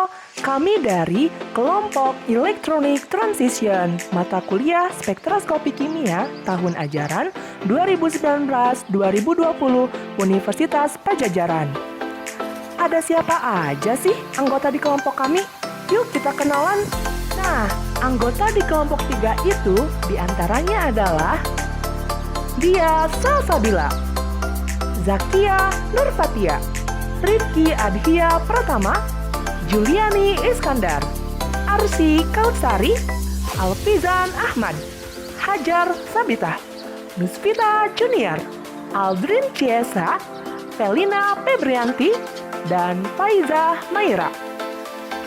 Halo, kami dari kelompok Electronic Transition, mata kuliah spektroskopi kimia tahun ajaran 2019-2020 Universitas Pajajaran. Ada siapa aja sih anggota di kelompok kami? Yuk kita kenalan. Nah, anggota di kelompok 3 itu diantaranya adalah Dia Salsabila, Zakia Nurfatia, Rifki Adhia Pratama, Juliani Iskandar, Arsi Kautsari, Alfizan Ahmad, Hajar Sabita, Nusvita Junior, Aldrin Ciesa, Felina Febrianti, dan Faiza Maira.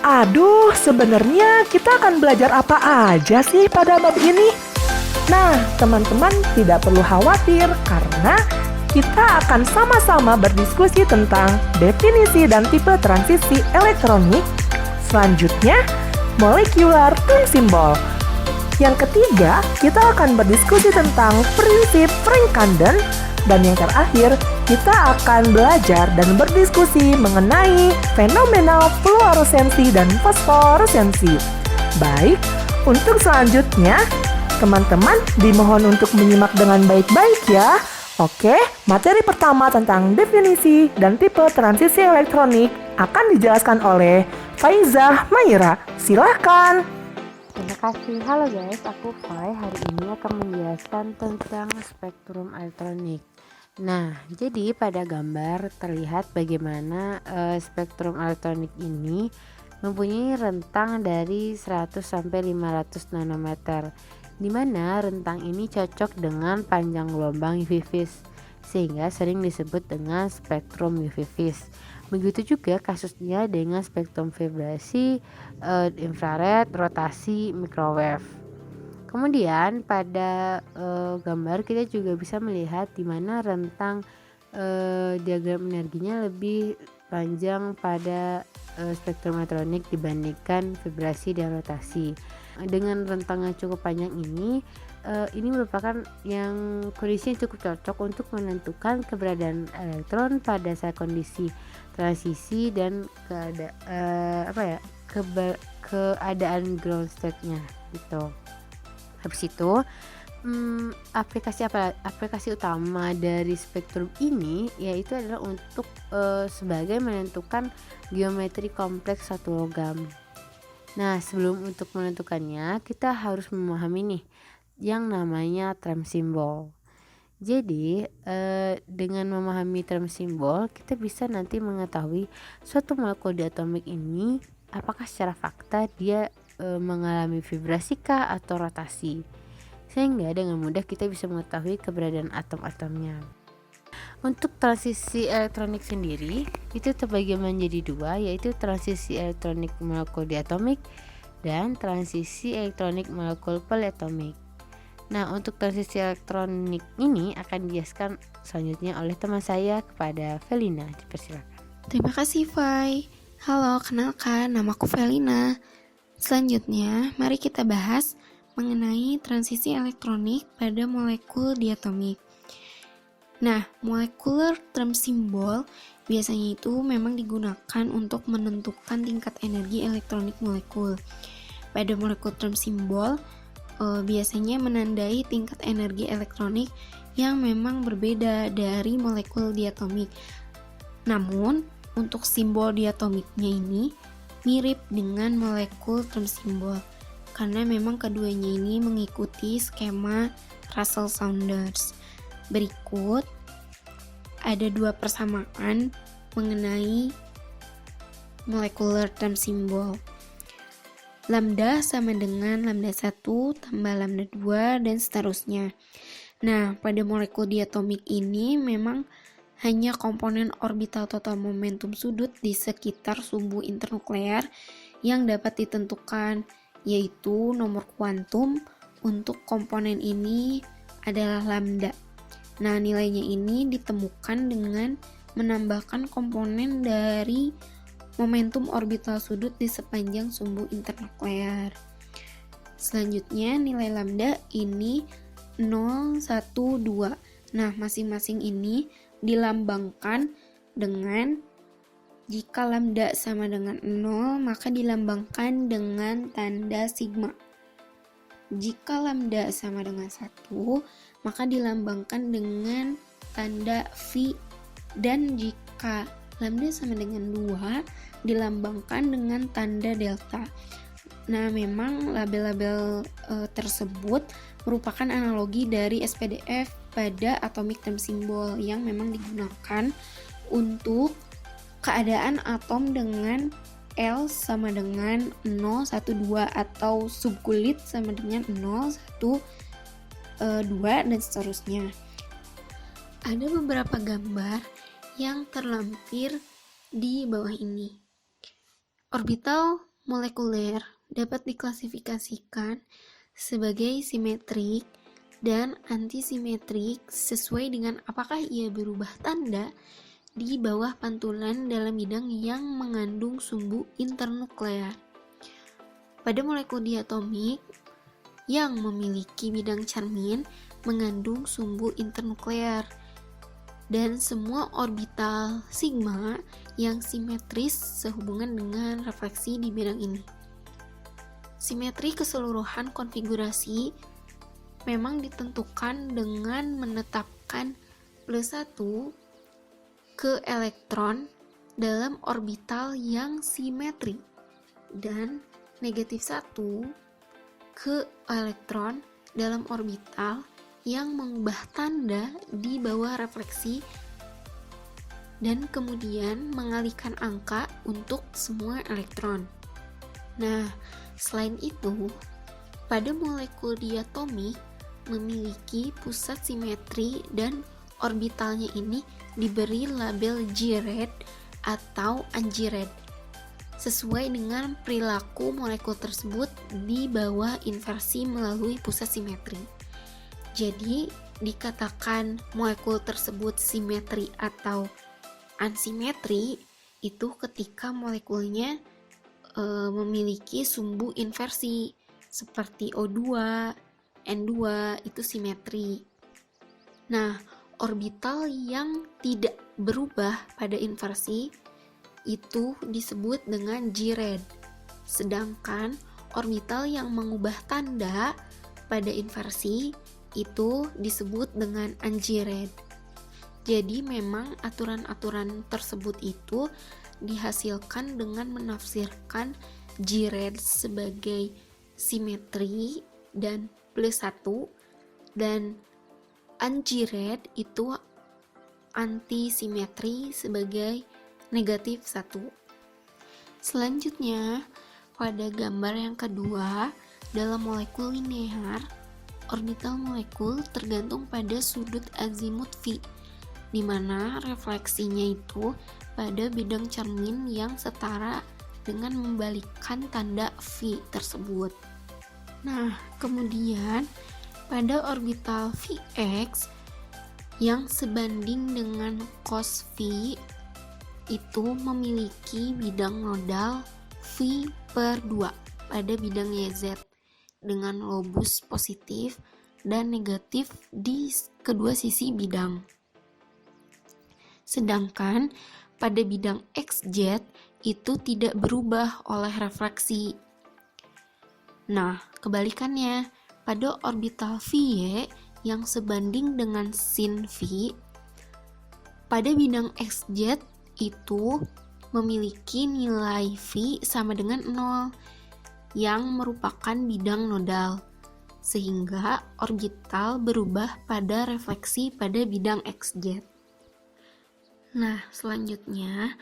Aduh, sebenarnya kita akan belajar apa aja sih pada bab ini? Nah, teman-teman tidak perlu khawatir karena kita akan sama-sama berdiskusi tentang definisi dan tipe transisi elektronik. Selanjutnya, molecular term symbol. Yang ketiga, kita akan berdiskusi tentang prinsip Frank-Kanden. Dan yang terakhir, kita akan belajar dan berdiskusi mengenai fenomena fluoresensi dan fosforesensi. Baik, untuk selanjutnya, teman-teman dimohon untuk menyimak dengan baik-baik ya. Oke, materi pertama tentang definisi dan tipe transisi elektronik akan dijelaskan oleh Faiza Maira. Silahkan. Terima kasih. Halo guys, aku Fai. Hari ini akan menjelaskan tentang spektrum elektronik. Nah, jadi pada gambar terlihat bagaimana spektrum elektronik ini mempunyai rentang dari 100 sampai 500 nanometer, di mana rentang ini cocok dengan panjang gelombang UV vis, sehingga sering disebut dengan spektrum UV vis. Begitu juga kasusnya dengan spektrum vibrasi, infrared, rotasi, microwave. Kemudian pada gambar kita juga bisa melihat di mana rentang diagram energinya lebih panjang pada spektrum elektronik dibandingkan vibrasi dan rotasi. Dengan rentang yang cukup panjang ini merupakan yang kondisi yang cukup cocok untuk menentukan keberadaan elektron pada saat kondisi transisi dan keadaan ground state-nya gitu. Habis itu aplikasi utama dari spektrum ini yaitu adalah untuk sebagai menentukan geometri kompleks suatu logam. Nah, sebelum untuk menentukannya, kita harus memahami nih yang namanya term symbol. Jadi, dengan memahami term symbol, kita bisa nanti mengetahui suatu molekul diatomik ini apakah secara fakta dia mengalami vibrasikah atau rotasi. Sehingga dengan mudah kita bisa mengetahui keberadaan atom-atomnya. Untuk transisi elektronik sendiri itu terbagi menjadi dua, yaitu transisi elektronik molekul diatomik dan transisi elektronik molekul poliatomik. Nah, untuk transisi elektronik ini akan dijelaskan selanjutnya oleh teman saya kepada Felina. Dipersilakan. Terima kasih, Fai. Halo, kenalkan, namaku Felina. Selanjutnya, mari kita bahas mengenai transisi elektronik pada molekul diatomik. Nah, molecular term symbol biasanya itu memang digunakan untuk menentukan tingkat energi elektronik molekul. Pada molekul term symbol biasanya menandai tingkat energi elektronik yang memang berbeda dari molekul diatomik. Namun, untuk simbol diatomiknya ini mirip dengan molekul term symbol karena memang keduanya ini mengikuti skema Russell-Saunders. Berikut ada dua persamaan mengenai molecular term symbol. Lambda sama dengan lambda 1 tambah lambda 2 dan seterusnya. Nah, pada molekul diatomik ini memang hanya komponen orbital total momentum sudut di sekitar sumbu internuklear yang dapat ditentukan, yaitu nomor kuantum untuk komponen ini adalah lambda. Nah, nilainya ini ditemukan dengan menambahkan komponen dari momentum orbital sudut di sepanjang sumbu internuklear. Selanjutnya, nilai lambda ini 0, 1, 2. Nah, masing-masing ini dilambangkan dengan Jika lambda sama dengan 0, maka dilambangkan dengan tanda sigma. Jika lambda sama dengan 1, maka dilambangkan dengan tanda V. Dan jika lambda sama dengan 2, dilambangkan dengan tanda delta. Nah, memang label-label tersebut merupakan analogi dari SPDF pada atomic term symbol yang memang digunakan untuk keadaan atom dengan L sama dengan 0, 1, 2 atau subkulit sama dengan 0, 1, 2 dan seterusnya. Ada beberapa gambar yang terlampir di bawah ini. Orbital molekuler dapat diklasifikasikan sebagai simetrik dan antisimetrik sesuai dengan apakah ia berubah tanda di bawah pantulan dalam bidang yang mengandung sumbu internuklear. Pada molekul diatomik yang memiliki bidang cermin mengandung sumbu internuklear, dan semua orbital sigma yang simetris sehubungan dengan refleksi di bidang ini. Simetri keseluruhan konfigurasi memang ditentukan dengan menetapkan +1 ke elektron dalam orbital yang simetri dan -1 ke elektron dalam orbital yang mengubah tanda di bawah refleksi dan kemudian mengalihkan angka untuk semua elektron. Nah, selain itu, pada molekul diatomik memiliki pusat simetri dan orbitalnya ini diberi label G-red atau unG-red sesuai dengan perilaku molekul tersebut di bawah inversi melalui pusat simetri. Jadi, dikatakan molekul tersebut simetri atau unsimetri itu ketika molekulnya memiliki sumbu inversi seperti O2, N2 itu simetri. Nah, orbital yang tidak berubah pada inversi itu disebut dengan G-red. Sedangkan orbital yang mengubah tanda pada inversi itu disebut dengan unG-red. Jadi memang aturan-aturan tersebut itu dihasilkan dengan menafsirkan G-red sebagai simetri dan +1 dan unG-red itu antisimetri sebagai -1. Selanjutnya, pada gambar yang kedua, dalam molekul linear, orbital molekul tergantung pada sudut azimut V, di mana refleksinya itu pada bidang cermin yang setara dengan membalikkan tanda V tersebut. Nah, kemudian pada orbital Vx yang sebanding dengan cos V itu memiliki bidang nodal V/2 pada bidang YZ dengan lobus positif dan negatif di kedua sisi bidang. Sedangkan pada bidang XZ itu tidak berubah oleh refleksi. Nah, kebalikannya, pada orbital VY yang sebanding dengan sin V, pada bidang XZ itu memiliki nilai V sama dengan 0 yang merupakan bidang nodal, sehingga orbital berubah pada refleksi pada bidang XZ. Nah, selanjutnya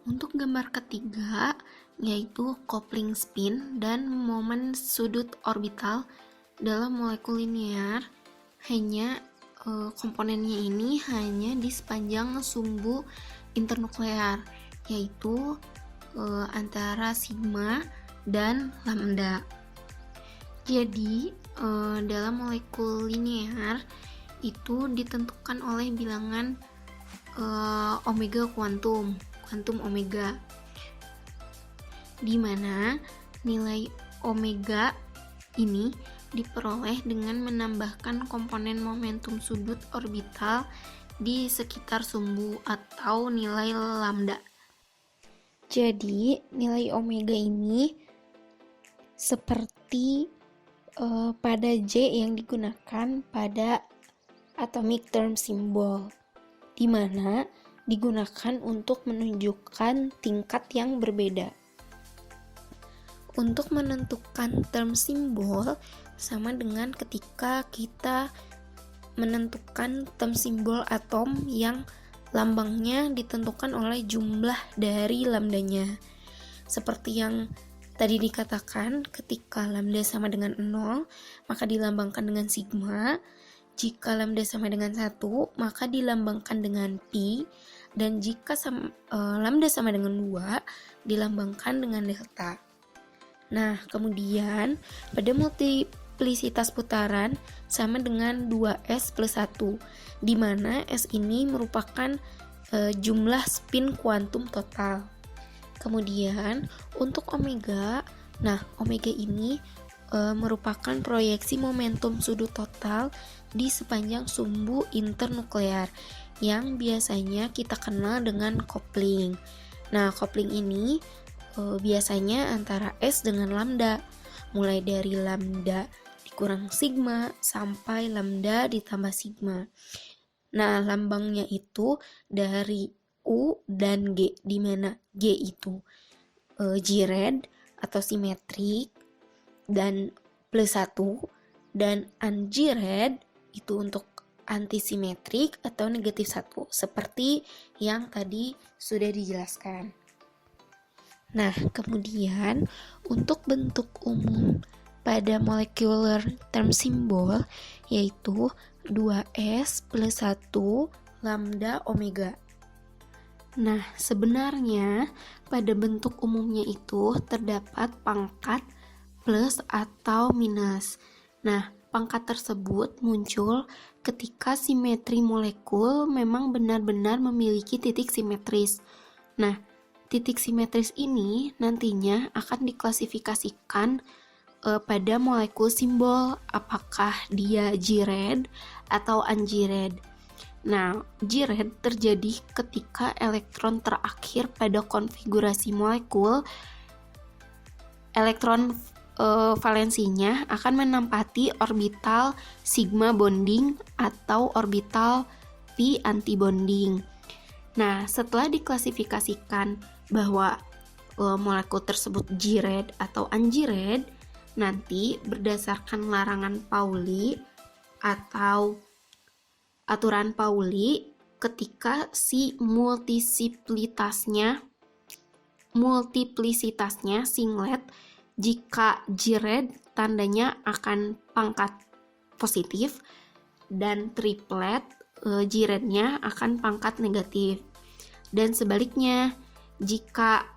untuk gambar ketiga yaitu coupling spin dan momen sudut orbital dalam molekul linear, hanya komponennya ini hanya di sepanjang sumbu internuklear, yaitu antara sigma dan lambda. Jadi dalam molekul linear itu ditentukan oleh bilangan omega kuantum omega, di mana nilai omega ini diperoleh dengan menambahkan komponen momentum sudut orbital di sekitar sumbu atau nilai lambda. Jadi nilai omega ini seperti pada J yang digunakan pada atomic term symbol, di mana digunakan untuk menunjukkan tingkat yang berbeda. Untuk menentukan term simbol sama dengan ketika kita menentukan term simbol atom yang lambangnya ditentukan oleh jumlah dari lambdanya. Seperti yang tadi dikatakan, ketika lambda sama dengan 0, maka dilambangkan dengan sigma. Jika lambda sama dengan 1, maka dilambangkan dengan pi. Dan jika lambda sama dengan 2, dilambangkan dengan delta. Nah, kemudian pada multiplisitas putaran sama dengan 2S plus 1, di mana S ini merupakan jumlah spin kuantum total. Kemudian untuk omega, nah omega ini merupakan proyeksi momentum sudut total di sepanjang sumbu internuklear yang biasanya kita kenal dengan coupling. Nah, coupling ini biasanya antara S dengan lambda, mulai dari lambda dikurang sigma sampai lambda ditambah sigma. Nah, lambangnya itu dari U dan G, di mana G itu G-red atau simetrik dan plus 1, dan unG-red itu untuk antisimetrik atau negatif 1, seperti yang tadi sudah dijelaskan. Nah, kemudian untuk bentuk umum pada molecular term symbol yaitu 2S plus 1 lambda omega. Nah, sebenarnya pada bentuk umumnya itu terdapat pangkat plus atau minus. Nah, pangkat tersebut muncul ketika simetri molekul memang benar-benar memiliki titik simetris. Nah, titik simetris ini nantinya akan diklasifikasikan pada molekul simbol, apakah dia G-red atau un-G-red. Nah, G-red terjadi ketika elektron terakhir pada konfigurasi molekul, elektron valensinya akan menempati orbital sigma bonding atau orbital pi antibonding. Nah, setelah diklasifikasikan bahwa molekul tersebut G-red atau un-G-red, nanti berdasarkan larangan Pauli atau aturan Pauli, ketika si multiplisitasnya singlet, jika G-red tandanya akan pangkat positif dan triplet G-rednya akan pangkat negatif. Dan sebaliknya, jika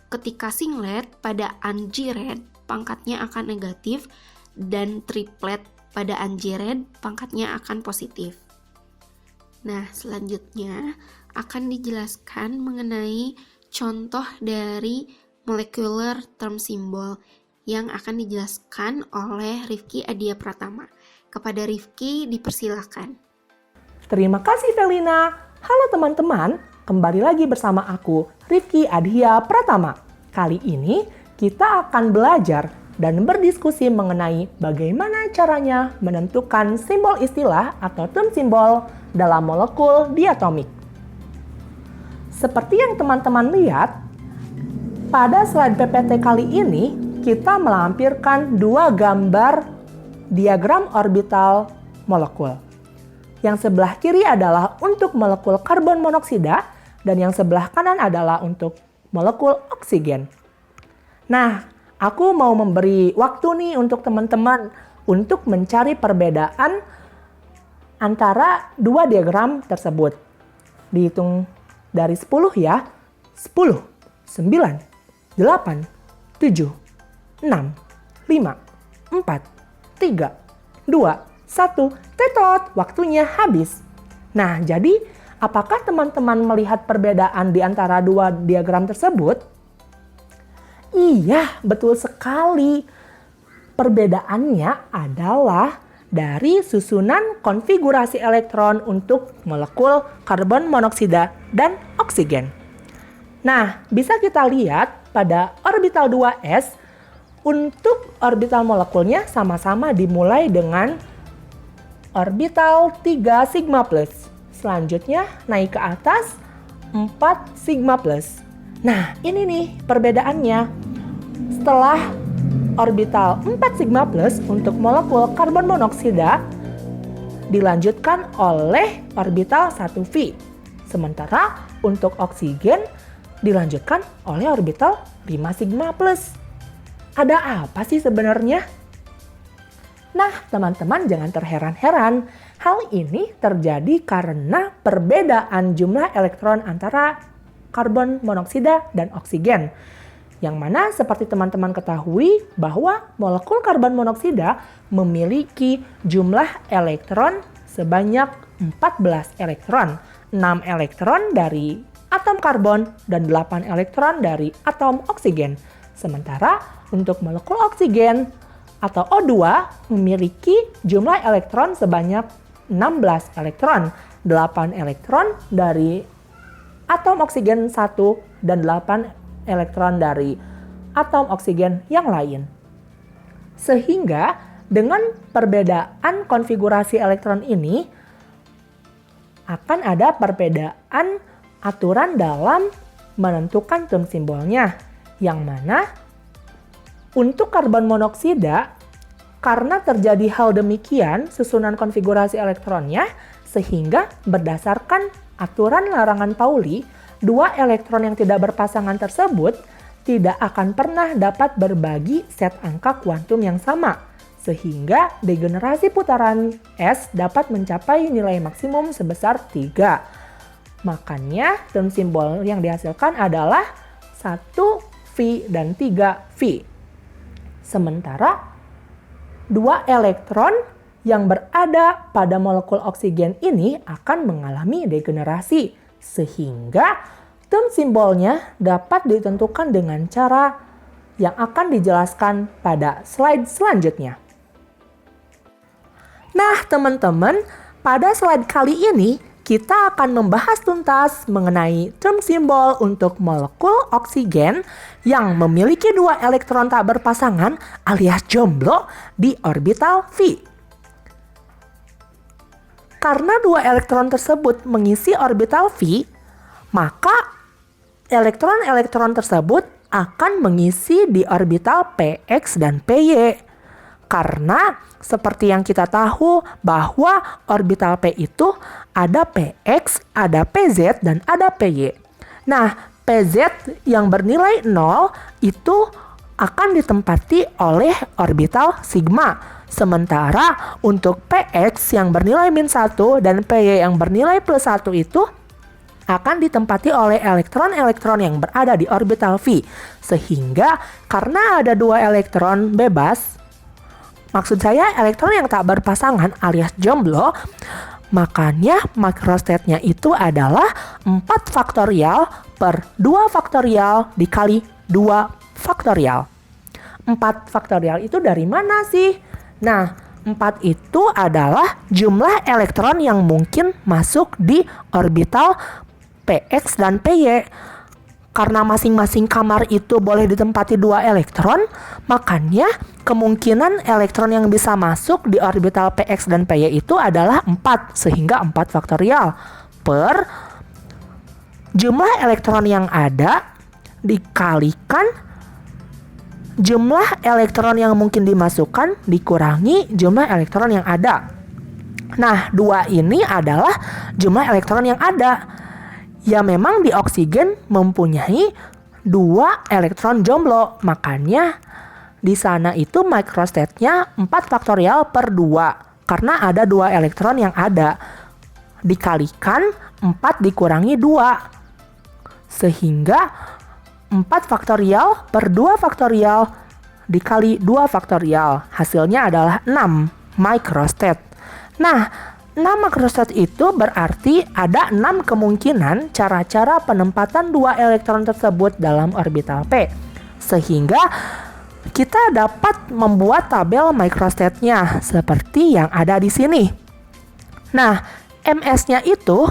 ketika singlet pada un-G-red pangkatnya akan negatif dan triplet pada un-G-red pangkatnya akan positif. Nah, selanjutnya akan dijelaskan mengenai contoh dari molecular term symbol yang akan dijelaskan oleh Rifki Adia Pratama. Kepada Rifki dipersilakan. Terima kasih Felina. Halo teman-teman, kembali lagi bersama aku Rifki Adia Pratama. Kali ini kita akan belajar dan berdiskusi mengenai bagaimana caranya menentukan simbol istilah atau term simbol dalam molekul diatomik. Seperti yang teman-teman lihat, pada slide PPT kali ini kita melampirkan dua gambar diagram orbital molekul. Yang sebelah kiri adalah untuk molekul karbon monoksida dan yang sebelah kanan adalah untuk molekul oksigen. Nah, aku mau memberi waktu nih untuk teman-teman untuk mencari perbedaan antara dua diagram tersebut. Dihitung dari 10 ya. 10, 9, 8, 7, 6, 5, 4, 3, 2, 1, tetot, waktunya habis. Nah, jadi apakah teman-teman melihat perbedaan di antara dua diagram tersebut? Iya, betul sekali. Perbedaannya adalah dari susunan konfigurasi elektron untuk molekul karbon monoksida dan oksigen. Nah, bisa kita lihat pada orbital 2s, untuk orbital molekulnya sama-sama dimulai dengan orbital 3 sigma plus. Selanjutnya naik ke atas 4 sigma plus. Nah, ini nih perbedaannya. Setelah orbital 4 sigma plus untuk molekul karbon monoksida dilanjutkan oleh orbital 1V. Sementara untuk oksigen dilanjutkan oleh orbital 5 sigma plus. Ada apa sih sebenarnya? Nah, teman-teman jangan terheran-heran. Hal ini terjadi karena perbedaan jumlah elektron antara karbon monoksida dan oksigen. Yang mana seperti teman-teman ketahui bahwa molekul karbon monoksida memiliki jumlah elektron sebanyak 14 elektron. 6 elektron dari atom karbon dan 8 elektron dari atom oksigen. Sementara untuk molekul oksigen atau O2 memiliki jumlah elektron sebanyak 16 elektron. 8 elektron dari atom oksigen 1 dan 8 elektron dari atom oksigen yang lain. Sehingga dengan perbedaan konfigurasi elektron ini akan ada perbedaan aturan dalam menentukan term simbolnya, yang mana untuk karbon monoksida, karena terjadi hal demikian susunan konfigurasi elektronnya, sehingga berdasarkan aturan larangan Pauli, 2 elektron yang tidak berpasangan tersebut tidak akan pernah dapat berbagi set angka kuantum yang sama, sehingga degenerasi putaran S dapat mencapai nilai maksimum sebesar 3. Makanya term simbol yang dihasilkan adalah 1V dan 3V. Sementara 2 elektron yang berada pada molekul oksigen ini akan mengalami degenerasi, sehingga term simbolnya dapat ditentukan dengan cara yang akan dijelaskan pada slide selanjutnya. Nah, teman-teman, pada slide kali ini kita akan membahas tuntas mengenai term simbol untuk molekul oksigen yang memiliki 2 elektron tak berpasangan alias jomblo di orbital V. Karena 2 elektron tersebut mengisi orbital V, maka elektron-elektron tersebut akan mengisi di orbital Px dan Py. Karena seperti yang kita tahu bahwa orbital P itu ada Px, ada Pz, dan ada Py. Nah, Pz yang bernilai 0 itu akan ditempati oleh orbital sigma. Sementara untuk Px yang bernilai -1 dan Py yang bernilai +1 itu akan ditempati oleh elektron-elektron yang berada di orbital V. Sehingga karena ada 2 elektron bebas, maksud saya elektron yang tak berpasangan alias jomblo, makanya microstate-nya itu adalah 4 faktorial per 2 faktorial dikali 2 faktorial. 4 faktorial itu dari mana sih? Nah, 4 itu adalah jumlah elektron yang mungkin masuk di orbital Px dan Py. Karena masing-masing kamar itu boleh ditempati 2 elektron, makanya kemungkinan elektron yang bisa masuk di orbital Px dan Py itu adalah 4, sehingga 4 faktorial per jumlah elektron yang ada dikalikan jumlah elektron yang mungkin dimasukkan dikurangi jumlah elektron yang ada. Nah, 2 ini adalah jumlah elektron yang ada. Ya memang di oksigen mempunyai 2 elektron jomblo, makanya di sana itu microstate-nya 4 faktorial per 2 karena ada 2 elektron yang ada dikalikan 4 dikurangi 2 sehingga 4 faktorial per 2 faktorial dikali 2 faktorial hasilnya adalah 6 microstate. Nah, 6 microstate itu berarti ada 6 kemungkinan cara-cara penempatan 2 elektron tersebut dalam orbital P. Sehingga kita dapat membuat tabel microstate-nya seperti yang ada di sini. Nah, MS-nya itu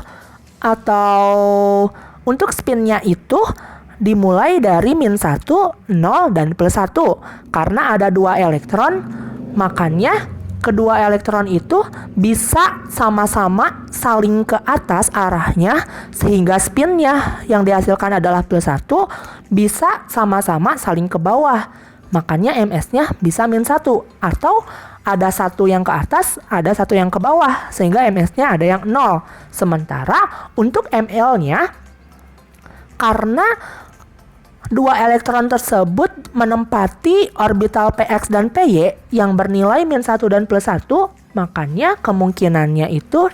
atau untuk spin-nya itu dimulai dari -1, 0, dan +1. Karena ada 2 elektron, makanya kedua elektron itu bisa sama-sama saling ke atas arahnya, sehingga spinnya yang dihasilkan adalah +1 bisa sama-sama saling ke bawah. Makanya ms-nya bisa -1, atau ada satu yang ke atas, ada satu yang ke bawah, sehingga ms-nya ada yang 0. Sementara untuk ml-nya, karena dua elektron tersebut menempati orbital px dan py yang bernilai -1 dan +1, makanya kemungkinannya itu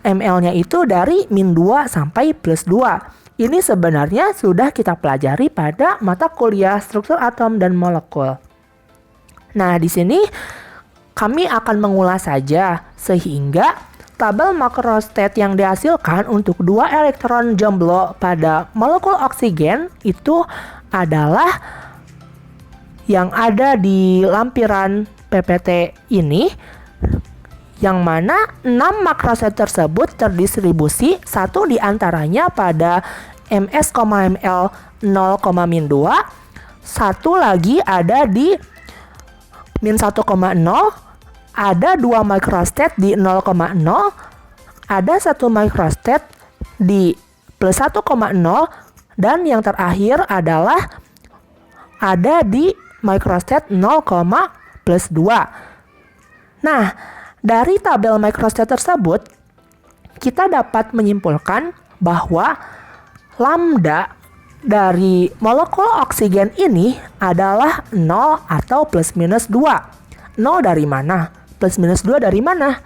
ml-nya itu dari -2 sampai +2. Ini sebenarnya sudah kita pelajari pada mata kuliah struktur atom dan molekul. Nah, di sini kami akan mengulas saja, sehingga tabel makrostat yang dihasilkan untuk 2 elektron jomblo pada molekul oksigen itu adalah yang ada di lampiran PPT ini, yang mana 6 makrostat tersebut terdistribusi, satu diantaranya pada ms, ml 0,-2, satu lagi ada di -1,0, ada 2 makrostat di 0,0, ada 1 makrostat di +1,0, dan yang terakhir adalah ada di makrostat 0,+2. Nah, dari tabel makrostat tersebut, kita dapat menyimpulkan bahwa lambda dari molekul oksigen ini adalah 0 atau +-2. 0 dari mana? +-2 dari mana?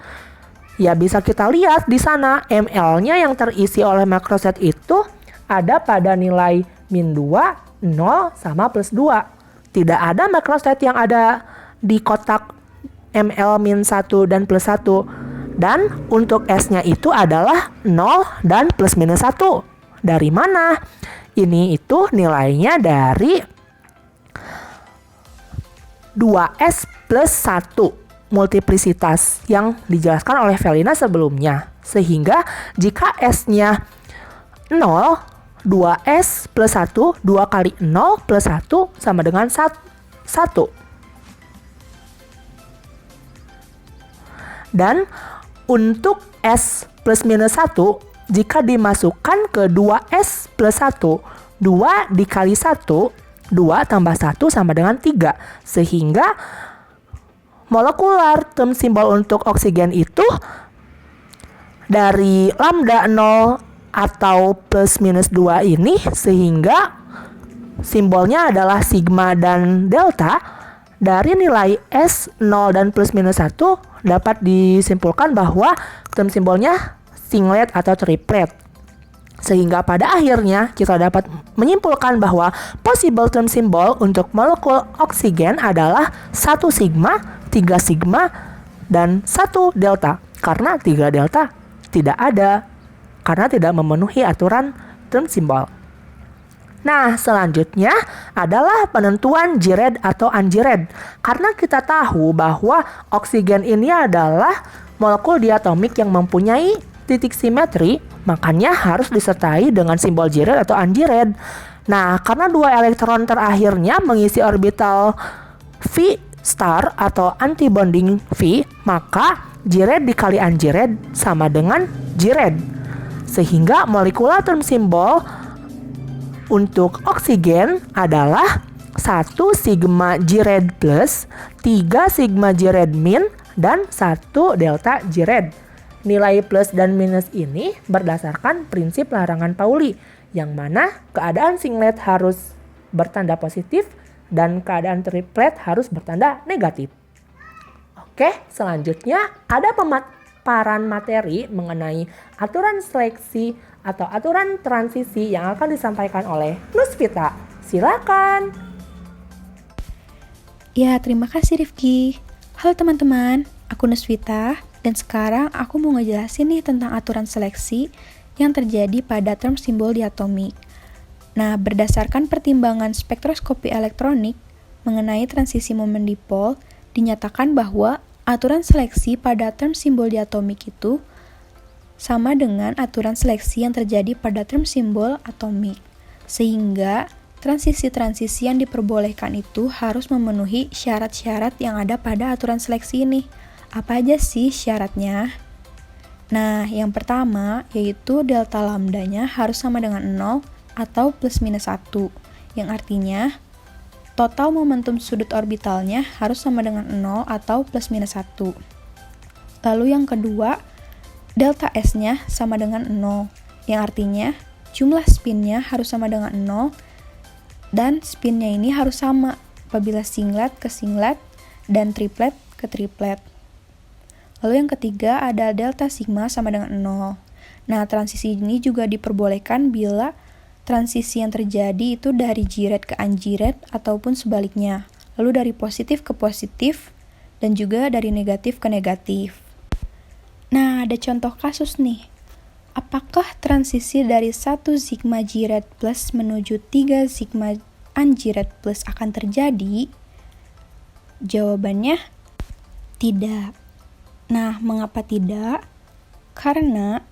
Ya, bisa kita lihat di sana ml-nya yang terisi oleh makrostat itu ada pada nilai -2, 0, sama +2. Tidak ada makrostat yang ada di kotak ml -1 dan +1. Dan untuk S-nya itu adalah 0 dan +-1. Dari mana? Ini itu nilainya dari 2S plus 1 multiplisitas yang dijelaskan oleh Felina sebelumnya. Sehingga jika S-nya 0, 2S plus 1, 2 kali 0 plus 1 sama dengan 1. Dan untuk S plus -1, jika dimasukkan ke 2S plus 1, 2 dikali 1, 2 tambah 1 sama dengan 3. Sehingga molekular term simbol untuk oksigen itu dari lambda 0 atau +-2 ini, sehingga simbolnya adalah sigma dan delta. Dari nilai S, 0 dan +-1 dapat disimpulkan bahwa term simbolnya singlet atau triplet. Sehingga pada akhirnya kita dapat menyimpulkan bahwa possible term symbol untuk molekul oksigen adalah 1 sigma, 3 sigma, dan 1 delta. Karena 3 delta tidak ada, karena tidak memenuhi aturan term symbol. Nah, selanjutnya adalah penentuan Gired atau ungired. Karena kita tahu bahwa oksigen ini adalah molekul diatomik yang mempunyai titik simetri, makanya harus disertai dengan simbol Gired atau ungired. Nah, karena 2 elektron terakhirnya mengisi orbital V star atau antibonding V, maka Gired dikali ungired sama dengan Gired. Sehingga molekular term symbol untuk oksigen adalah 1 sigma Gired plus, 3 sigma Gired min, dan 1 delta Gired. Nilai plus dan minus ini berdasarkan prinsip larangan Pauli, yang mana keadaan singlet harus bertanda positif dan keadaan triplet harus bertanda negatif. Oke, selanjutnya ada pemaparan materi mengenai aturan seleksi atau aturan transisi yang akan disampaikan oleh Nusvita. Silakan. Ya, terima kasih Rifki. Halo teman-teman, aku Nusvita. Dan sekarang aku mau ngejelasin nih tentang aturan seleksi yang terjadi pada term simbol diatomik. Nah, berdasarkan pertimbangan spektroskopi elektronik mengenai transisi momen dipol, dinyatakan bahwa aturan seleksi pada term simbol diatomik itu sama dengan aturan seleksi yang terjadi pada term simbol atomik. Sehingga transisi-transisi yang diperbolehkan itu harus memenuhi syarat-syarat yang ada pada aturan seleksi ini. Apa aja sih syaratnya? Nah, yang pertama yaitu delta lambdanya harus sama dengan 0 atau plus minus 1, yang artinya total momentum sudut orbitalnya harus sama dengan 0 atau plus minus 1. Lalu yang kedua, delta S-nya sama dengan 0, yang artinya jumlah spinnya harus sama dengan 0, dan spinnya ini harus sama apabila singlet ke singlet dan triplet ke triplet. Lalu yang ketiga ada delta sigma sama dengan 0. Nah, transisi ini juga diperbolehkan bila transisi yang terjadi itu dari G-rate ke unG-rate ataupun sebaliknya. Lalu dari positif ke positif dan juga dari negatif ke negatif. Nah, ada contoh kasus nih. Apakah transisi dari 1 sigma G-rate plus menuju 3 sigma unG-rate plus akan terjadi? Jawabannya tidak. Nah, mengapa tidak? Karena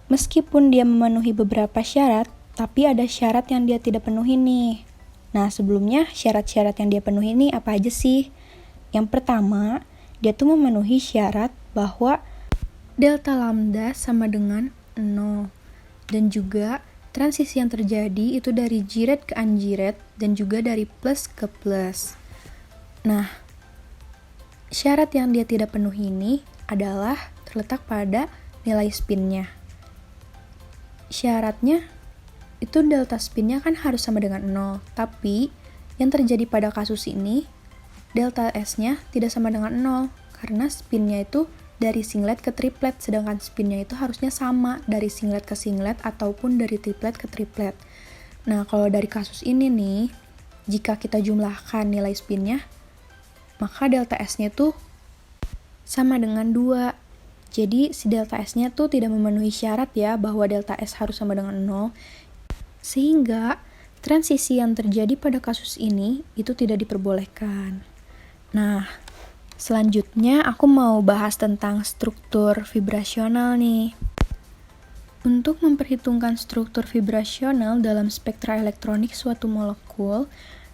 meskipun dia memenuhi beberapa syarat, tapi ada syarat yang dia tidak penuhi nih. Nah, sebelumnya syarat-syarat yang dia penuhi ini apa aja sih? Yang pertama, dia tuh memenuhi syarat bahwa delta lambda sama dengan 0. Dan juga transisi yang terjadi itu dari G-rate ke unG-rate dan juga dari plus ke plus. Nah, syarat yang dia tidak penuhi ini adalah terletak pada nilai spinnya. Syaratnya itu delta spinnya kan harus sama dengan 0, tapi yang terjadi pada kasus ini delta S-nya tidak sama dengan 0 karena spinnya itu dari singlet ke triplet, sedangkan spinnya itu harusnya sama dari singlet ke singlet ataupun dari triplet ke triplet. Nah, kalau dari kasus ini nih, jika kita jumlahkan nilai spinnya, maka delta S-nya itu sama dengan 2. Jadi, si delta S-nya tuh tidak memenuhi syarat ya bahwa delta S harus sama dengan 0. Sehingga, transisi yang terjadi pada kasus ini itu tidak diperbolehkan. Nah, selanjutnya aku mau bahas tentang struktur vibrasional nih. Untuk memperhitungkan struktur vibrasional dalam spektra elektronik suatu molekul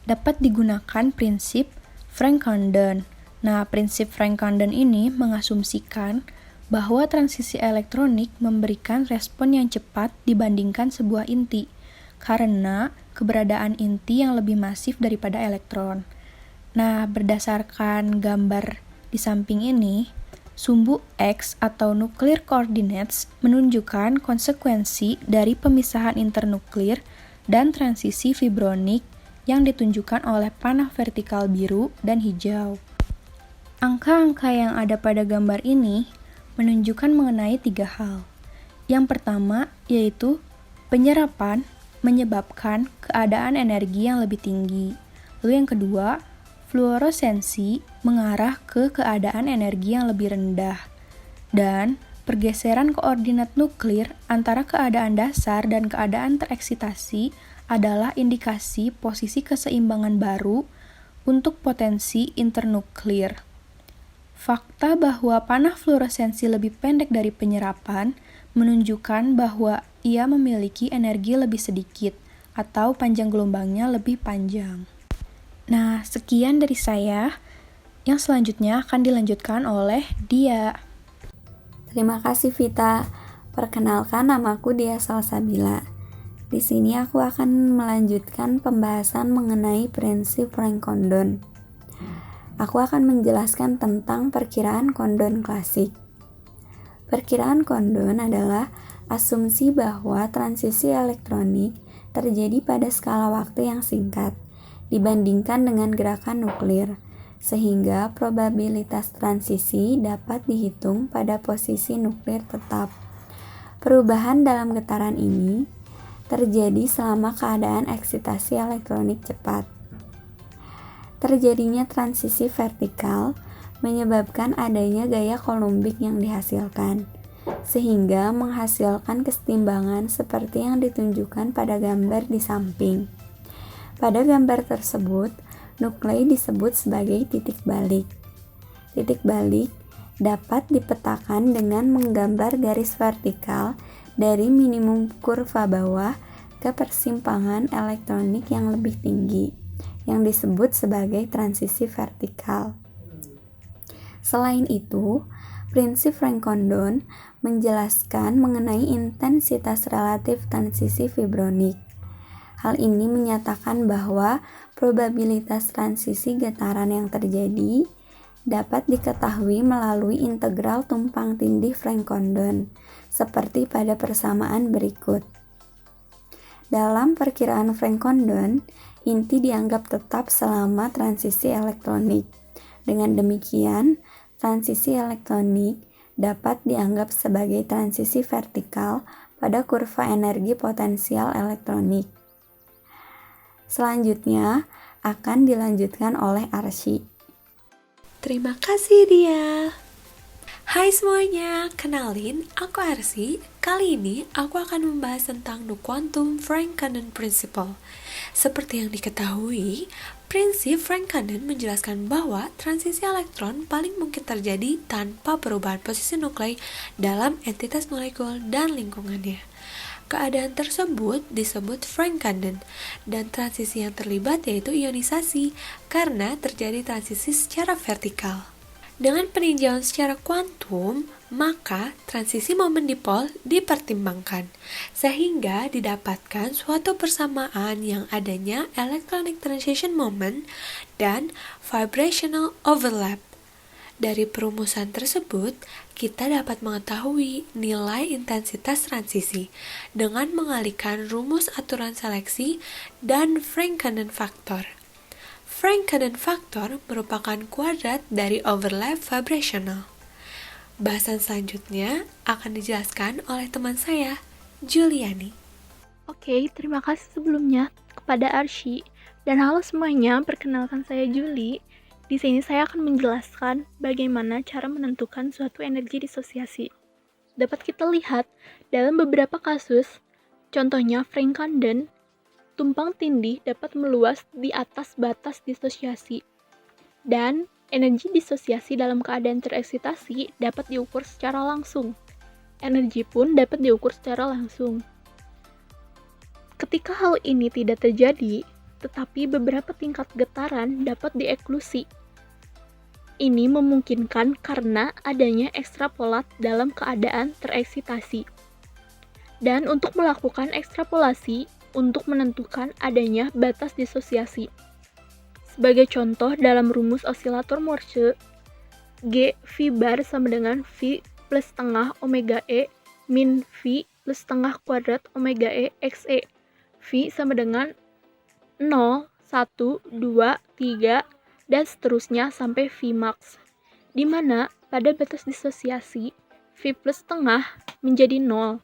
dapat digunakan prinsip Frank-Condon. Nah, prinsip Frank-Condon ini mengasumsikan bahwa transisi elektronik memberikan respon yang cepat dibandingkan sebuah inti karena keberadaan inti yang lebih masif daripada elektron. Nah, berdasarkan gambar di samping ini, sumbu X atau nuclear coordinates menunjukkan konsekuensi dari pemisahan internuklir dan transisi fibronik yang ditunjukkan oleh panah vertikal biru dan hijau. Angka-angka yang ada pada gambar ini menunjukkan mengenai 3 hal. Yang pertama yaitu penyerapan menyebabkan keadaan energi yang lebih tinggi. Lalu yang kedua, fluoresensi mengarah ke keadaan energi yang lebih rendah, dan pergeseran koordinat nuklir antara keadaan dasar dan keadaan tereksitasi adalah indikasi posisi keseimbangan baru untuk potensi internuklir. Fakta bahwa panah fluoresensi lebih pendek dari penyerapan menunjukkan bahwa ia memiliki energi lebih sedikit atau panjang gelombangnya lebih panjang. Nah, sekian dari saya. Yang selanjutnya akan dilanjutkan oleh Dia. Terima kasih Vita. Perkenalkan, namaku Dia Salsabila. Di sini aku akan melanjutkan pembahasan mengenai prinsip Frank-Condon. Aku akan menjelaskan tentang perkiraan Condon klasik. Perkiraan Condon adalah asumsi bahwa transisi elektronik terjadi pada skala waktu yang singkat dibandingkan dengan gerakan nuklir, sehingga probabilitas transisi dapat dihitung pada posisi nuklir tetap. Perubahan dalam getaran ini terjadi selama keadaan eksitasi elektronik cepat. Terjadinya transisi vertikal menyebabkan adanya gaya kolumbik yang dihasilkan, sehingga menghasilkan kesetimbangan seperti yang ditunjukkan pada gambar di samping. Pada gambar tersebut, nuklei disebut sebagai titik balik. Titik balik dapat dipetakan dengan menggambar garis vertikal dari minimum kurva bawah ke persimpangan elektronik yang lebih tinggi, yang disebut sebagai transisi vertikal. Selain itu, prinsip Frank-Condon menjelaskan mengenai intensitas relatif transisi fibronik. Hal ini menyatakan bahwa probabilitas transisi getaran yang terjadi dapat diketahui melalui integral tumpang tindih Frank-Condon, seperti pada persamaan berikut. Dalam perkiraan Frank-Condon, inti dianggap tetap selama transisi elektronik. Dengan demikian, transisi elektronik dapat dianggap sebagai transisi vertikal pada kurva energi potensial elektronik. Selanjutnya akan dilanjutkan oleh Arsy. Terima kasih dia. Hai semuanya, kenalin aku Arsy. Kali ini aku akan membahas tentang the quantum Frank-Condon principle. Seperti yang diketahui, prinsip Frank-Condon menjelaskan bahwa transisi elektron paling mungkin terjadi tanpa perubahan posisi nuklei dalam entitas molekul dan lingkungannya. Keadaan tersebut disebut Frank-Condon, dan transisi yang terlibat yaitu ionisasi, karena terjadi transisi secara vertikal. Dengan peninjauan secara kuantum, maka transisi momen dipol dipertimbangkan, sehingga didapatkan suatu persamaan yang adanya electronic transition moment dan vibrational overlap. Dari perumusan tersebut, kita dapat mengetahui nilai intensitas transisi dengan mengalihkan rumus aturan seleksi dan Frank-Condon factor. Frank-Condon factor merupakan kuadrat dari overlap vibrational. Bahasan selanjutnya akan dijelaskan oleh teman saya, Juliani. Oke, terima kasih sebelumnya kepada Arsy. Dan halo semuanya, perkenalkan saya Juli. Di sini saya akan menjelaskan bagaimana cara menentukan suatu energi disosiasi. Dapat kita lihat dalam beberapa kasus, contohnya Frank-Condon, tumpang tindih dapat meluas di atas batas disosiasi. Dan energi disosiasi dalam keadaan tereksitasi dapat diukur secara langsung. Energi pun dapat diukur secara langsung. Ketika hal ini tidak terjadi, tetapi beberapa tingkat getaran dapat dieklusi. Ini memungkinkan karena adanya ekstrapolat dalam keadaan tereksitasi. Dan untuk melakukan ekstrapolasi, untuk menentukan adanya batas disosiasi. Sebagai contoh dalam rumus osilator Morse, G V bar sama dengan V plus setengah omega E min V plus setengah kuadrat omega E x E. V sama dengan 0, 1, 2, 3, dan seterusnya sampai Vmax, di mana pada batas disosiasi, V plus setengah menjadi 0,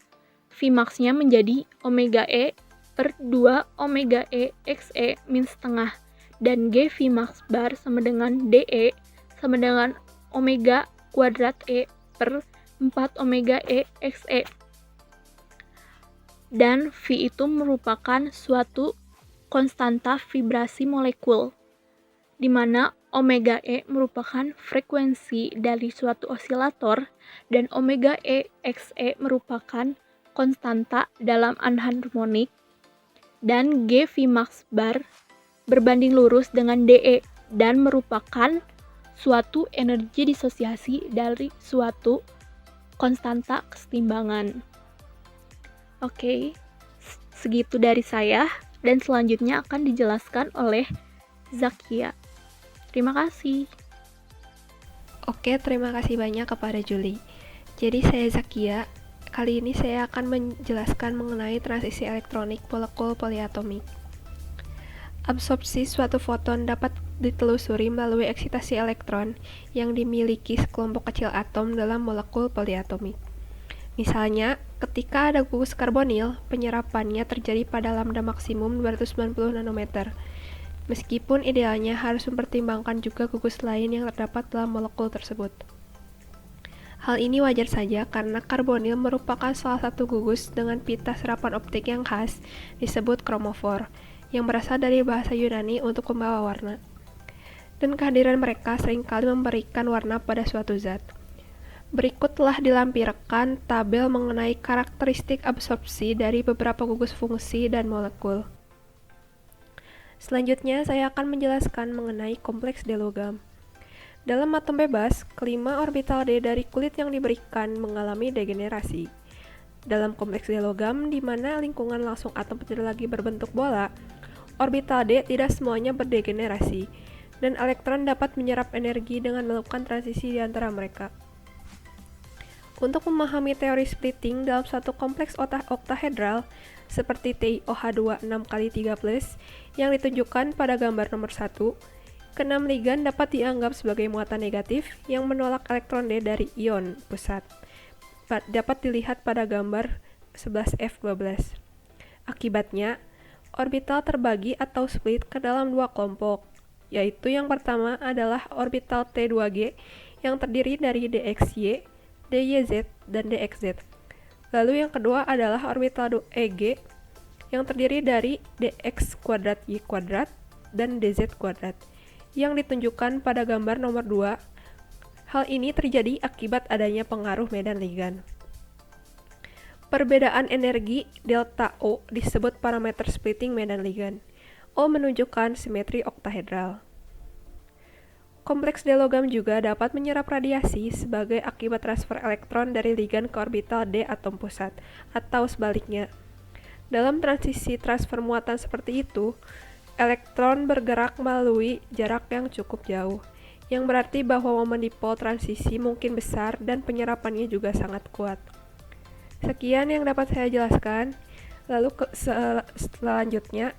Vmax-nya menjadi omega E per 2 omega E x E min setengah, dan G Vmax bar sama dengan dE sama dengan omega kuadrat E per 4 omega E x E. Dan V itu merupakan suatu konstanta vibrasi molekul, di mana omega E merupakan frekuensi dari suatu osilator dan omega E x E merupakan konstanta dalam anharmonik, dan G Vmax bar berbanding lurus dengan dE dan merupakan suatu energi disosiasi dari suatu konstanta kesetimbangan. Oke, segitu dari saya, dan selanjutnya akan dijelaskan oleh Zakia. Terima kasih. Oke, terima kasih banyak kepada Juli. Jadi saya Zakia. Kali ini saya akan menjelaskan mengenai transisi elektronik molekul poliatomik. Absorpsi suatu foton dapat ditelusuri melalui eksitasi elektron yang dimiliki sekelompok kecil atom dalam molekul poliatomik. Misalnya, ketika ada gugus karbonil, penyerapannya terjadi pada lambda maksimum 290 nanometer. Meskipun idealnya harus mempertimbangkan juga gugus lain yang terdapat dalam molekul tersebut. Hal ini wajar saja karena karbonil merupakan salah satu gugus dengan pita serapan optik yang khas disebut kromofor, yang berasal dari bahasa Yunani untuk membawa warna. Dan kehadiran mereka seringkali memberikan warna pada suatu zat. Berikut telah dilampirkan tabel mengenai karakteristik absorpsi dari beberapa gugus fungsi dan molekul. Selanjutnya, saya akan menjelaskan mengenai kompleks D logam. Dalam atom bebas, kelima orbital D dari kulit yang diberikan mengalami degenerasi. Dalam kompleks D logam, di mana lingkungan langsung atom tidak lagi berbentuk bola, orbital D tidak semuanya berdegenerasi, dan elektron dapat menyerap energi dengan melakukan transisi di antara mereka. Untuk memahami teori splitting dalam suatu kompleks oktahedral seperti TiOH2 6x3+, yang ditunjukkan pada gambar nomor 1, keenam ligan dapat dianggap sebagai muatan negatif yang menolak elektron D dari ion pusat. Dapat dilihat pada gambar 11F12. Akibatnya, orbital terbagi atau split ke dalam dua kelompok, yaitu yang pertama adalah orbital T2G yang terdiri dari dxy, dyz, dan dxz. Lalu yang kedua adalah orbital EG yang terdiri dari dx kuadrat y kuadrat dan dz kuadrat, yang ditunjukkan pada gambar nomor 2. Hal ini terjadi akibat adanya pengaruh medan ligan. Perbedaan energi delta O disebut parameter splitting medan ligan. O menunjukkan simetri oktahedral. Kompleks D logam juga dapat menyerap radiasi sebagai akibat transfer elektron dari ligan ke orbital D atom pusat, atau sebaliknya. Dalam transisi transfer muatan seperti itu, elektron bergerak melalui jarak yang cukup jauh, yang berarti bahwa momen dipol transisi mungkin besar dan penyerapannya juga sangat kuat. Sekian yang dapat saya jelaskan, lalu selanjutnya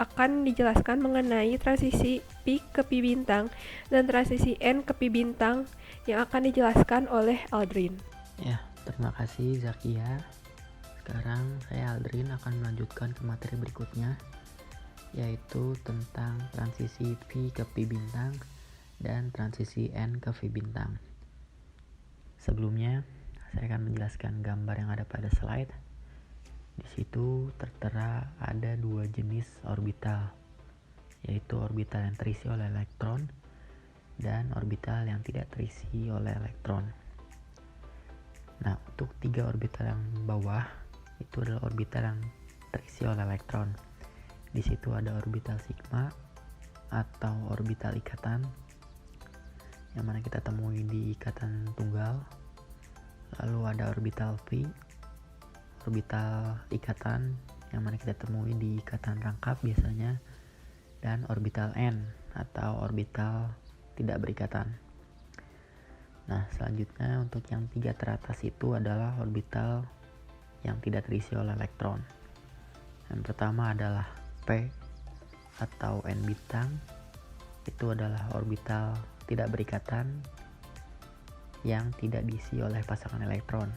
akan dijelaskan mengenai transisi Pi ke Pi bintang dan transisi N ke Pi bintang yang akan dijelaskan oleh Aldrin. Ya, terima kasih Zakia. Sekarang saya Aldrin akan melanjutkan ke materi berikutnya, yaitu tentang transisi Pi ke Pi bintang dan transisi N ke V bintang. Sebelumnya, saya akan menjelaskan gambar yang ada pada slide. Di situ tertera ada dua jenis orbital, yaitu orbital yang terisi oleh elektron dan orbital yang tidak terisi oleh elektron. Nah, untuk tiga orbital yang bawah itu adalah orbital yang terisi oleh elektron. Di situ ada orbital sigma atau orbital ikatan, yang mana kita temui di ikatan tunggal. Lalu ada orbital V, orbital ikatan yang mana kita temui di ikatan rangkap biasanya, dan orbital N atau orbital tidak berikatan. Nah, selanjutnya untuk yang tiga teratas itu adalah orbital yang tidak terisi oleh elektron. Yang pertama adalah P atau N bintang, itu adalah orbital tidak berikatan yang tidak diisi oleh pasangan elektron.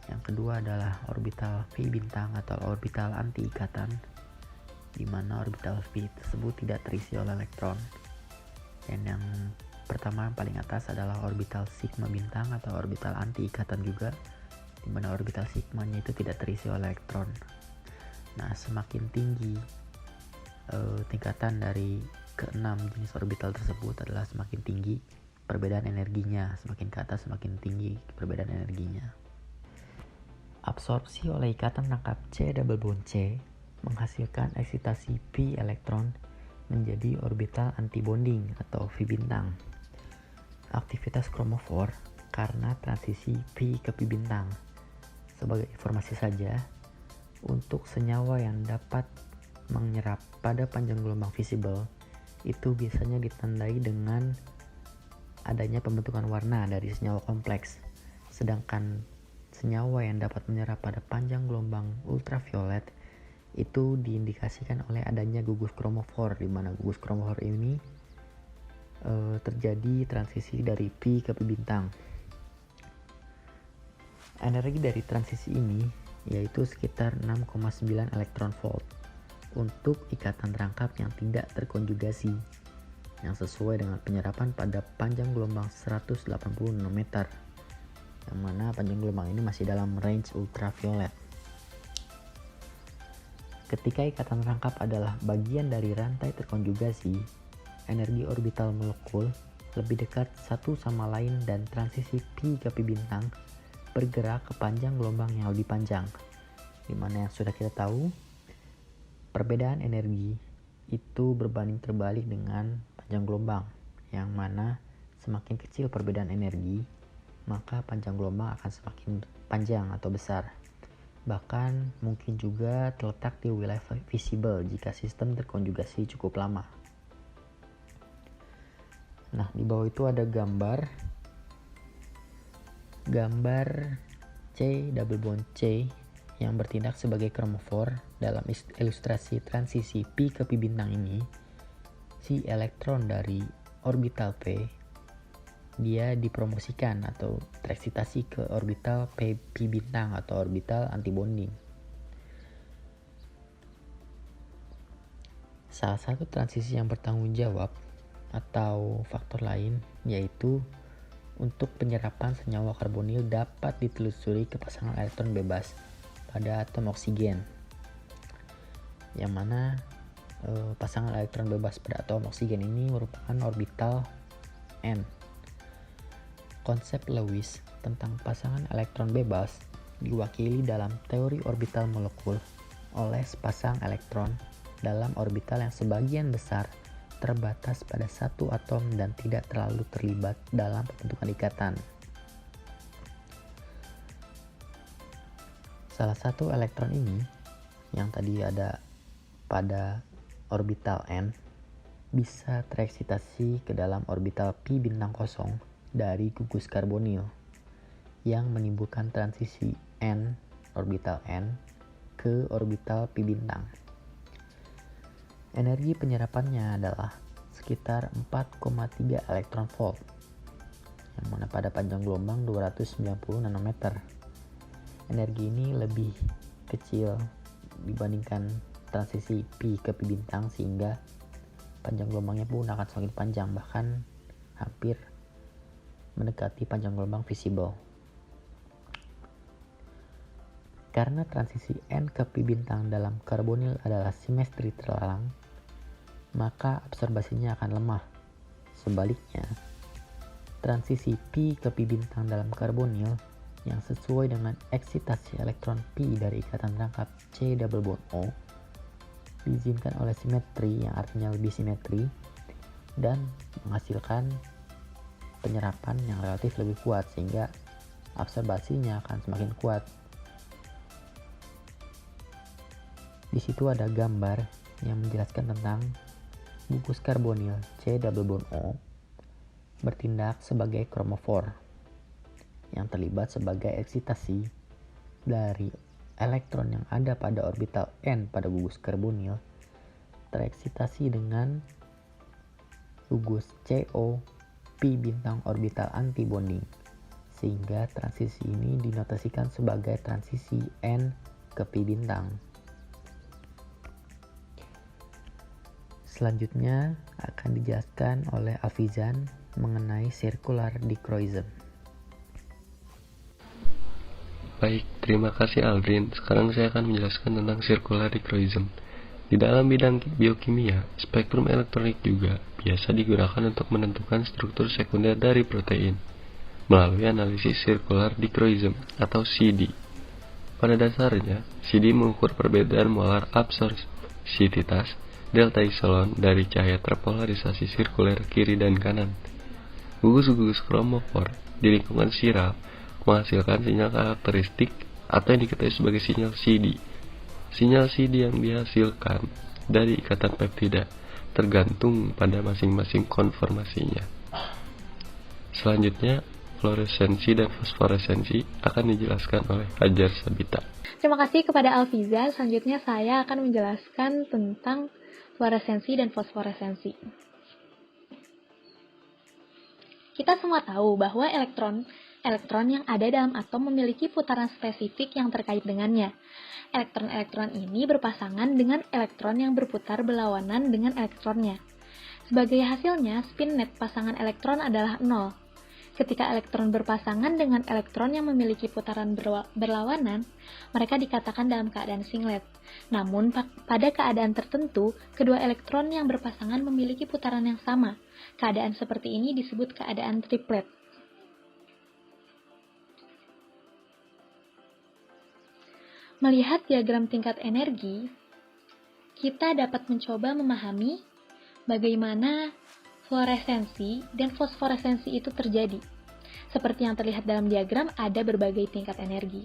Yang kedua adalah orbital V bintang atau orbital anti ikatan, di mana orbital V tersebut tidak terisi oleh elektron. Dan yang pertama yang paling atas adalah orbital sigma bintang atau orbital anti ikatan juga, di mana orbital sigmanya itu tidak terisi oleh elektron. Nah, semakin tinggi tingkatan dari keenam jenis orbital tersebut adalah semakin tinggi perbedaan energinya, semakin ke atas semakin tinggi perbedaan energinya. Absorpsi oleh ikatan rangkap C double bond C menghasilkan eksitasi pi elektron menjadi orbital antibonding atau V bintang. Aktivitas kromofor karena transisi pi ke pi bintang. Sebagai informasi saja, untuk senyawa yang dapat menyerap pada panjang gelombang visible itu biasanya ditandai dengan adanya pembentukan warna dari senyawa kompleks. Sedangkan senyawa yang dapat menyerap pada panjang gelombang ultraviolet itu diindikasikan oleh adanya gugus kromofor, di mana gugus kromofor ini terjadi transisi dari pi ke pi bintang. Energi dari transisi ini yaitu sekitar 6,9 elektron volt untuk ikatan rangkap yang tidak terkonjugasi, yang sesuai dengan penyerapan pada panjang gelombang 180 nanometer, yang mana panjang gelombang ini masih dalam range ultraviolet. Ketika ikatan rangkap adalah bagian dari rantai terkonjugasi, energi orbital molekul lebih dekat satu sama lain dan transisi pi ke pi bintang bergerak ke panjang gelombang yang lebih panjang. Dimana yang sudah kita tahu, perbedaan energi itu berbanding terbalik dengan panjang gelombang, yang mana semakin kecil perbedaan energi, maka panjang gelombang akan semakin panjang atau besar. Bahkan mungkin juga terletak di wilayah visible jika sistem terkonjugasi cukup lama. Nah, di bawah itu ada gambar C double bond C yang bertindak sebagai kromofor. Dalam ilustrasi transisi pi ke pi bintang ini, si elektron dari orbital P dia dipromosikan atau tereksitasi ke orbital pi bintang atau orbital antibonding. Salah satu transisi yang bertanggung jawab atau faktor lain yaitu untuk penyerapan senyawa karbonil dapat ditelusuri ke pasangan elektron bebas pada atom oksigen, yang mana pasangan elektron bebas pada atom oksigen ini merupakan orbital N. Konsep Lewis tentang pasangan elektron bebas diwakili dalam teori orbital molekul oleh sepasang elektron dalam orbital yang sebagian besar terbatas pada satu atom dan tidak terlalu terlibat dalam pembentukan ikatan. Salah satu elektron ini yang tadi ada pada orbital N bisa tereksitasi ke dalam orbital pi bintang kosong dari gugus karbonil yang menimbulkan transisi N orbital N ke orbital pi bintang. Energi penyerapannya adalah sekitar 4,3 elektron volt, yang mana pada panjang gelombang 290 nanometer. Energi ini lebih kecil dibandingkan transisi pi ke pi bintang, sehingga panjang gelombangnya pun akan semakin panjang, bahkan hampir mendekati panjang gelombang visible. Karena transisi N ke pi bintang dalam karbonil adalah simetri terlarang, maka absorbasinya akan lemah. Sebaliknya, transisi pi ke pi bintang dalam karbonil yang sesuai dengan eksitasi elektron pi dari ikatan rangkap C double bond O diizinkan oleh simetri, yang artinya lebih simetri, dan menghasilkan penyerapan yang relatif lebih kuat, sehingga absorbasinya akan semakin kuat. Di situ ada gambar yang menjelaskan tentang gugus karbonil C double bond O bertindak sebagai kromofor yang terlibat sebagai eksitasi dari elektron yang ada pada orbital N pada gugus karbonil tereksitasi dengan gugus CO pi bintang orbital antibonding, sehingga transisi ini dinotasikan sebagai transisi N ke pi bintang. Selanjutnya akan dijelaskan oleh Afizan mengenai circular dichroism. Baik, terima kasih Aldrin. Sekarang saya akan menjelaskan tentang circular dichroism. Di dalam bidang biokimia, spektrum elektronik juga biasa digunakan untuk menentukan struktur sekunder dari protein melalui analisis circular dichroism atau CD. Pada dasarnya, CD mengukur perbedaan molar absorpsivitas delta isolon dari cahaya terpolarisasi sirkuler kiri dan kanan. Gugus-gugus kromofor di lingkungan siral menghasilkan sinyal karakteristik atau yang diketahui sebagai sinyal CD. Sinyal CD yang dihasilkan dari ikatan peptida tergantung pada masing-masing konformasinya. Selanjutnya, fluoresensi dan fosforesensi akan dijelaskan oleh Hajar Sabita. Terima kasih kepada Alfiza. Selanjutnya saya akan menjelaskan tentang fluoresensi dan fosforesensi. Kita semua tahu bahwa elektron yang ada dalam atom memiliki putaran spesifik yang terkait dengannya. Elektron-elektron ini berpasangan dengan elektron yang berputar berlawanan dengan elektronnya. Sebagai hasilnya, spin net pasangan elektron adalah 0. Ketika elektron berpasangan dengan elektron yang memiliki putaran berlawanan, mereka dikatakan dalam keadaan singlet. Namun, pada keadaan tertentu, kedua elektron yang berpasangan memiliki putaran yang sama. Keadaan seperti ini disebut keadaan triplet. Melihat diagram tingkat energi, kita dapat mencoba memahami bagaimana fluoresensi dan fosforesensi itu terjadi. Seperti yang terlihat dalam diagram, ada berbagai tingkat energi.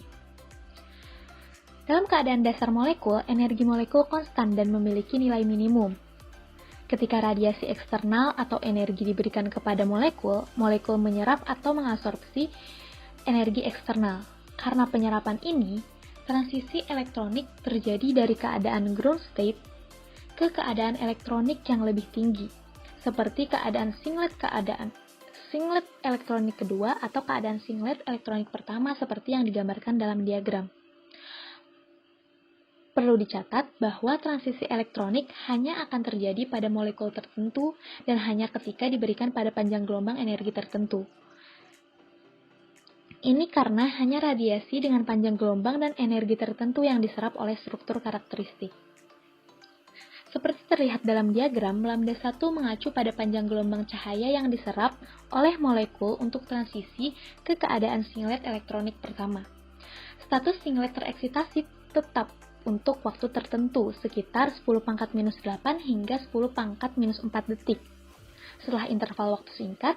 Dalam keadaan dasar molekul, energi molekul konstan dan memiliki nilai minimum. Ketika radiasi eksternal atau energi diberikan kepada molekul, molekul menyerap atau mengabsorpsi energi eksternal. Karena penyerapan ini, transisi elektronik terjadi dari keadaan ground state ke keadaan elektronik yang lebih tinggi, seperti keadaan singlet elektronik kedua atau keadaan singlet elektronik pertama seperti yang digambarkan dalam diagram. Perlu dicatat bahwa transisi elektronik hanya akan terjadi pada molekul tertentu dan hanya ketika diberikan pada panjang gelombang energi tertentu. Ini karena hanya radiasi dengan panjang gelombang dan energi tertentu yang diserap oleh struktur karakteristik. Seperti terlihat dalam diagram, lambda 1 mengacu pada panjang gelombang cahaya yang diserap oleh molekul untuk transisi ke keadaan singlet elektronik pertama. Status singlet tereksitasi tetap untuk waktu tertentu, sekitar 10⁻⁸ hingga 10⁻⁴ detik. Setelah interval waktu singkat,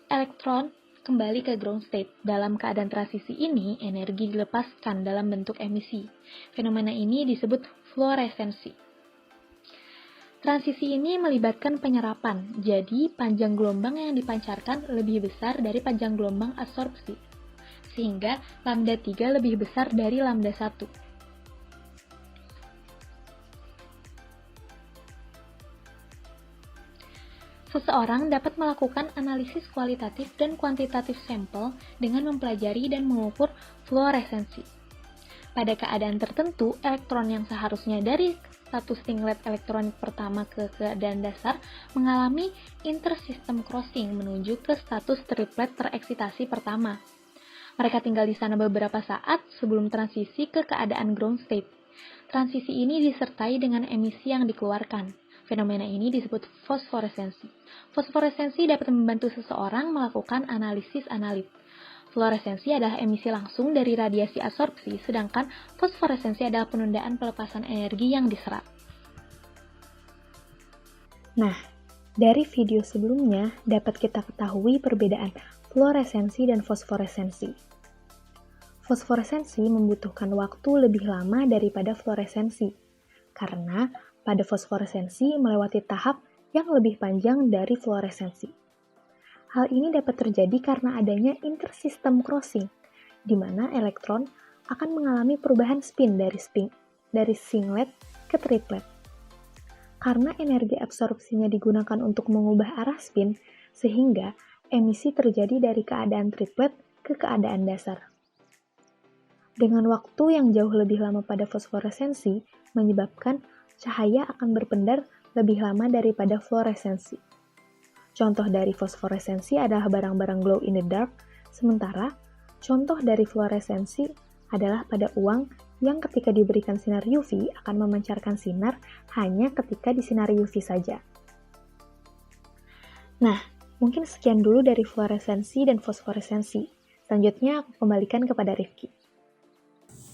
elektron kembali ke ground state. Dalam keadaan transisi ini, energi dilepaskan dalam bentuk emisi. Fenomena ini disebut fluoresensi. Transisi ini melibatkan penyerapan, jadi panjang gelombang yang dipancarkan lebih besar dari panjang gelombang absorpsi, sehingga lambda 3 lebih besar dari lambda 1. Seseorang dapat melakukan analisis kualitatif dan kuantitatif sampel dengan mempelajari dan mengukur fluoresensi. Pada keadaan tertentu, elektron yang seharusnya dari status singlet elektronik pertama ke keadaan dasar mengalami intersystem crossing menuju ke status triplet tereksitasi pertama. Mereka tinggal di sana beberapa saat sebelum transisi ke keadaan ground state. Transisi ini disertai dengan emisi yang dikeluarkan. Fenomena ini disebut fosforesensi. Fosforesensi dapat membantu seseorang melakukan analisis analit. Fluoresensi adalah emisi langsung dari radiasi absorpsi, sedangkan fosforesensi adalah penundaan pelepasan energi yang diserap. Nah, dari video sebelumnya dapat kita ketahui perbedaan fluoresensi dan fosforesensi. Fosforesensi membutuhkan waktu lebih lama daripada fluoresensi, karena pada fosforesensi melewati tahap yang lebih panjang dari fluoresensi. Hal ini dapat terjadi karena adanya intersystem crossing, di mana elektron akan mengalami perubahan spin dari singlet ke triplet. Karena energi absorpsinya digunakan untuk mengubah arah spin, sehingga emisi terjadi dari keadaan triplet ke keadaan dasar. Dengan waktu yang jauh lebih lama pada fosforesensi, menyebabkan cahaya akan berpendar lebih lama daripada fluoresensi. Contoh dari fosforesensi adalah barang-barang glow in the dark, sementara contoh dari fluoresensi adalah pada uang yang ketika diberikan sinar UV akan memancarkan sinar hanya ketika disinari UV saja. Nah, mungkin sekian dulu dari fluoresensi dan fosforesensi. Selanjutnya aku kembalikan kepada Rifki.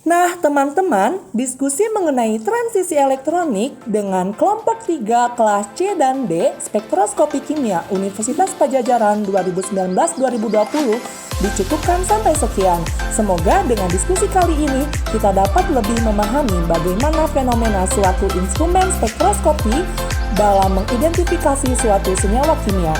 Nah, teman-teman, diskusi mengenai transisi elektronik dengan kelompok 3 kelas C dan D Spektroskopi Kimia Universitas Padjadjaran 2019-2020 dicukupkan sampai sekian. Semoga dengan diskusi kali ini kita dapat lebih memahami bagaimana fenomena suatu instrumen spektroskopi dalam mengidentifikasi suatu senyawa kimia.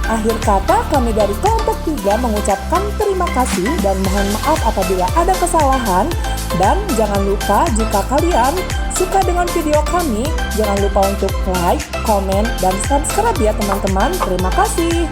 Akhir kata, kami dari kelompok 3 mengucapkan terima kasih dan mohon maaf apabila ada kesalahan. Dan jangan lupa jika kalian suka dengan video kami, jangan lupa untuk like, komen, dan subscribe ya teman-teman. Terima kasih.